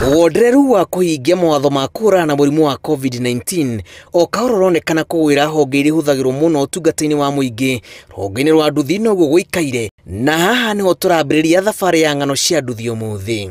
Wondereru wa kuhingia mawatho ma kũhũrana na mũrimũ wa COVID-19 o kahora ũronekana kũgwĩra honge iria ihũthagĩrwo mũno ũtungata-inĩ wa mũingĩ. Rũhonge-inĩ rwa nduthi noguo gũikaire, na haha nĩho tũrambĩrĩria thabarĩ ya ng'ano cia nduthi ũmũthĩ.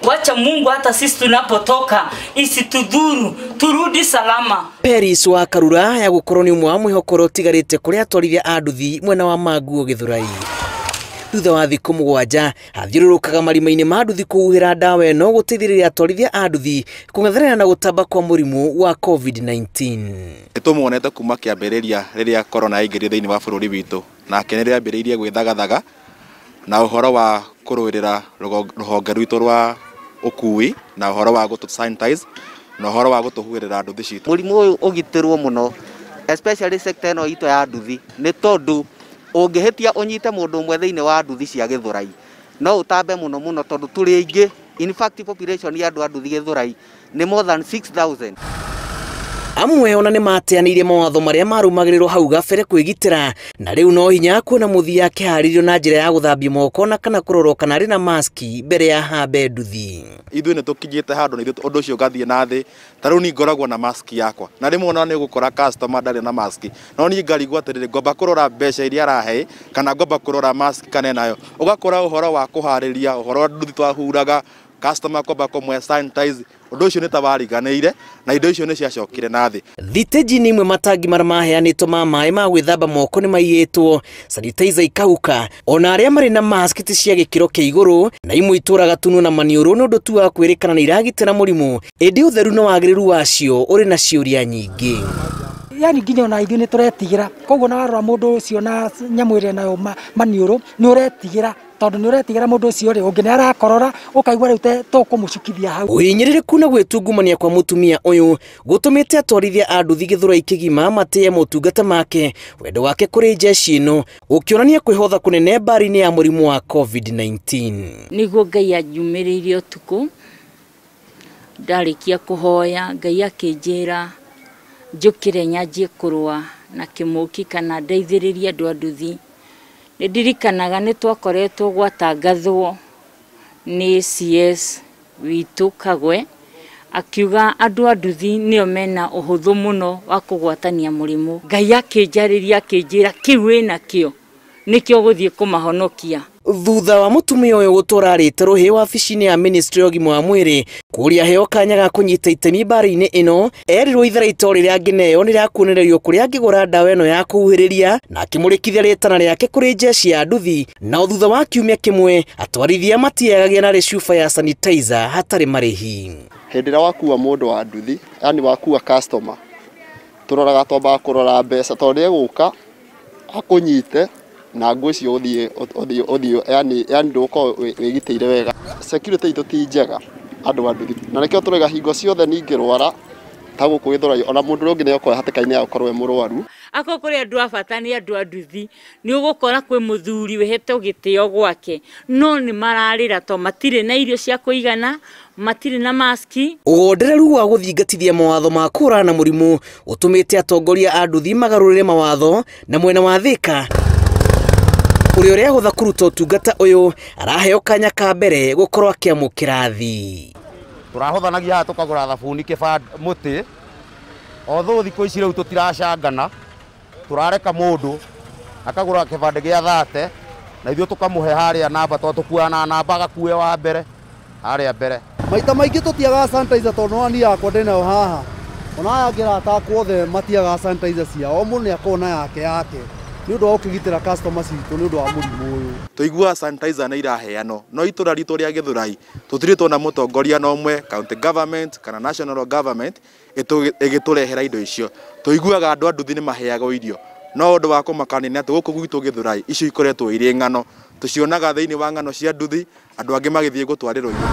Wacha Mungu hata sisi tunapotoka isitudhuru, turudi salama. Peris wa Karura ya gũkorwo nĩ ũmwe wa mwĩhoko ũtigarĩte kũrĩa atwarithia a nduthi mwena wa Maguo Gĩthũrai. Thutha wa thikũ 7 athiũrũrũkaga marima-inĩ ma nduthi kũhuhĩra ndawa ĩno gũteithĩrĩria atwarithia a nduthi kũng'ethanĩra na gũtamba kwa mũrimũ wa COVID-19. Nĩtũmuonete kuma kĩambĩrĩria rĩrĩa corona yaingĩrire thĩinĩ wa bũrũri witũ, nake nĩ rĩambĩrĩirie gwĩthagathaga na ũhoro wa kũrũĩrĩra rũhonge rwitũ rwa ũkui na ũhoro wa gũtũ sanitize na ũhoro wa gũtũhuhĩrĩra nduthi citũ. Mũrimũ ũyũ ũgitĩrwo mũno, especially sector ĩno itũ ya nduthi, nĩ tondũ ũngĩhĩtia ũnyite mũndũ ũmwe thĩinĩ wa nduthi cia Gĩthũrai no ũtambe mũno mũno tondũ tũrĩ aingĩ. In fact population ya andũ a nduthi Gĩthũrai nĩ more than 6,000. Amwe ona nĩ mateanĩirie mawatho marĩa marũmagĩrĩrwo hau gabere kwĩgitĩra, na rĩu no hinya kuona mũthia akĩharĩrio na njĩra ya gũthambia moko na kana kũrorwo kana arĩ na maski mbere ya hambe nduthi. Ithuĩ nĩ tũkinyĩte handũ na ithuĩ ũndũ ũcio ũgathiĩ na thĩ. Ta rĩu niĩ ngoragwo na maski yakwa, na rĩmwe ona nĩ ũgũkora customer ndarĩ na maski, no niĩ ngarigwo atĩrĩrĩ, ngomba kũrora mbeca iria arahe kana ngomba kũrora maski kana nayo. Ũgakora ũhoro wa kũharĩria, ũhoro wa nduthi twahuraga, customer kwamba kũmwe sanitize, ũndũ ũcio nĩ tawariganĩire na indo icio nĩ ciacokire na thĩ. Thitĩji nĩ imwe matangi marĩa maheanĩtwo ma maĩ ma gwĩthamba moko nĩ maiyĩtwo, sanitizer ikahuka, ona arĩa marĩ na mask ti cia gĩkĩro kĩa igũrũ, na imwe itũraga tunu na maniũrũ nĩ ũndũ tu wa kwĩrĩkana nĩ iragitĩra mũrimũ, ĩndĩ ũtheru na wagĩrĩru wacio ũrĩ na ciũria nyingĩ. Yani nginya ona ithuĩ nĩ tũretigĩra, koguo na warora mũndũ ũcio na nyamũ ĩrĩa nayo maniũrũ nĩ ũretigĩra, tondũ nĩ ũretigĩra mũndũ ũcio rĩ ũngĩ nĩ arakorora ũkaigua rĩu tũkũmũcukithia hau. Ũhinyĩrĩrĩku na gwĩtungumania kwa mũtumia ũyũ gũtũmĩte atwarithia a nduthi Gĩthũrai kĩgima matĩye motungata make, wendo wake kũrĩ njeci ĩno ũkĩonania kwĩhotha kũnene mbara-inĩ ya mũrimũ wa COVID-19. Nĩguo Ngai anjumĩrĩirie ũtukũ, ndarĩkia kũhoya, Ngai akĩnjĩra njũkĩre nyanjie kũrũa na kĩmũki kana ndeithĩrĩrie andũ a nduthi. Nĩ ndirikanaga nĩ twakoretwo gwatangathwo nĩ CS witũ Kagwe akiuga andũ a nduthi nĩo mena ũhũthũ mũno wa kũgwatania mũrimũ. Ngai akĩnjarĩria akĩnjĩra kĩu wĩnakĩo nĩkĩo gũthiĩ kũmahonokia. Thutha wa mũtumia ũyũ gũtũrarĩte rũhĩ wabici-inĩ ya Ministry ya Ũgima wa Mwĩrĩ kũrĩa heo kanya ga kũnyita itemi mbara-inĩ ĩno, erirwo itharaitwo rĩrĩa angĩneo nĩ rĩa kuonererio kũrĩa angĩgũra ndawa ĩno ya kũhuhĩrĩria na akĩmũrĩkithia rĩtana rĩake kũrĩ njeci ya nduthi, na thutha wa kiumia kĩmwe atwarithia matiagagia na cuba ya sanitizer hatarĩ marĩhi. Hĩndĩ ĩrĩa wakua mũndũ wa nduthi, yani wakua customer, tũroraga twambaga kũrora mbeca tondũ egũka akũnyite na ngwĩcio ũthiĩ yani ndũkorwo wĩgitĩire wega. Security itũ ti njega andũ a nduthi, na nĩkĩo tũraiga hingo ciothe ningĩrwara ta gũkũ Gĩthũrai, ona mũndũ ũngĩ nĩ okorwo hatĩka-inĩ ya gũkorwo mũrwaru. Akorwo kũrĩ andũ a bata nĩ andũ a nduthi, nĩ ũgũkora kwĩ mũthuri wĩhete gĩtĩo gwake, no nĩ mararĩra to matirĩ na irio cia kũigana, matirĩ na maski. Wondereru wa gũthingatithia mawatho ma kũhũrana na mũrimũ ũtũmĩte atongoria a nduthi magarũrĩre mawatho, na mwena wa Thika ũrĩa ũrehotha kũruta ũtungata ũyũ araheo kanya ka mbere gũkorwo akĩamũkĩra thi. Tũrahothanagia haha tũkagũra thabuni mũtĩ, although thikũ ici rĩu tũtiracangana, tũrareka mũndũ akagũra kĩbandĩ gĩa 30 na ithuĩ tũkamũhe harĩa namba, tondũ tũkuana namba agakue wa mbere harĩa mbere. Maita maingĩ tũtiaga sanitizer tondũ wani yakwa ndĩnayo haha, ona aya angĩrata akwa othe matiaga sanitizer ciao, o mũndũ nĩ akorwo na yake nĩ ũndũ wa gũkĩgitĩra customers citũ nĩ ũndũ wa mũrimũ ũyũ. Tũigua sanitizer nĩ iraheanwo, no itũra ritũ rĩa Gĩthũrai tũtirĩ tuona mũtongoria na ũmwe, county government kana national government ĩgĩtũrehera indo icio. Tũiguaga andũ a nduthi nĩ maheagwo irio, no ũndũ wa kũmakania nĩ atĩ gũkũ gwitũ Gĩthũrai icio ikoretwo irĩ ng'ano. Tũcionaga thĩinĩ wa ng'ano cia nduthi, andũ angĩ magĩthiĩ gũtwarĩrwo irio.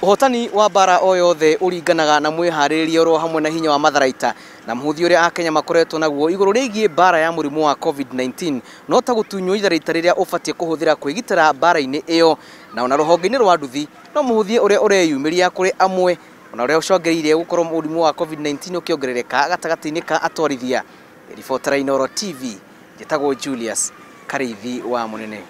Ũhotani wa bara o yothe ũringanaga na mwĩharĩrĩria oro hamwe na hinya wa matharaita, na muhuthi uria Akenya makoretwo naguo iguru rigie bara ya murimu wa COVID-19 no ta gutunywo itharita riria ubatie kuhuthira kwigitira bara-ini iyo na ona ruhonge-ini rwa nduthi no muhuthi uria ureyumiria kuri amwe ona uria ucongereire gukorwo murimu wa COVID-19 ukiongerereka gatagati-ini ka atwarithia. Reporter Inooro TV, njitagwo Julius Karithi wa Munene.